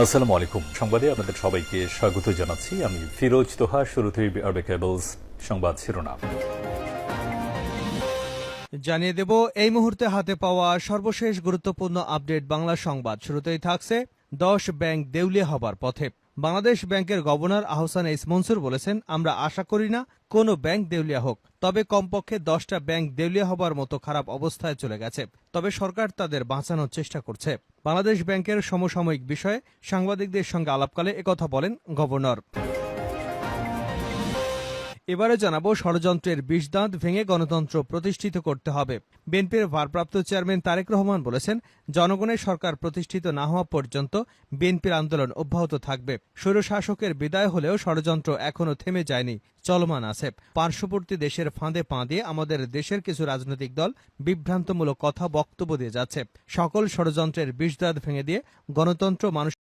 আসসালামু আলাইকুম। সংবাদে আপনাদের সবাইকে স্বাগত জানাচ্ছি। আমি ফিরোজ তোহা। শুরুতেই আরবে কেবলস সংবাদ শিরোনাম জানিয়ে দেব এই মুহূর্তে হাতে পাওয়া সর্বশেষ গুরুত্বপূর্ণ আপডেট বাংলা সংবাদ। শুরুতেই থাকছে 10 ব্যাংক দেউলিয়া হবার পথে। বাংলাদেশ ব্যাংকের গভর্নর আহসান এইস মনসুর বলেছেন, আমরা আশা করি না কোনো ব্যাংক দেউলিয়া হোক, তবে কমপক্ষে 10টা ব্যাংক দেউলিয়া হবার মতো খারাপ অবস্থায় চলে গেছে, তবে সরকার তাদের বাঁচানোর চেষ্টা করছে। বাংলাদেশ ব্যাংকের সমসাময়িক বিষয়ে সাংবাদিকদের সঙ্গে আলাপকালে একথা বলেন গভর্নর। এবারে জানাবো ষড়যন্ত্রের বিষদাঁত ভেঙে গণতন্ত্র প্রতিষ্ঠিত করতে হবে। বিএনপির ভারপ্রাপ্ত চেয়ারম্যান তারেক রহমান বলেছেন, জনগণের সরকার প্রতিষ্ঠিত না হওয়া পর্যন্ত বিএনপির আন্দোলন অব্যাহত থাকবে। স্বৈরশাসকের বিদায় হলেও ষড়যন্ত্র এখনো থেমে যায়নি, চলমান আছে। পার্শ্ববর্তী দেশের ফাঁদে পা দিয়ে আমাদের দেশের কিছু রাজনৈতিক দল বিভ্রান্তমূলক কথা বক্তব্য দিয়ে যাচ্ছে। সকল ষড়যন্ত্রের বিষদাঁত ভেঙে দিয়ে গণতন্ত্র মানুষ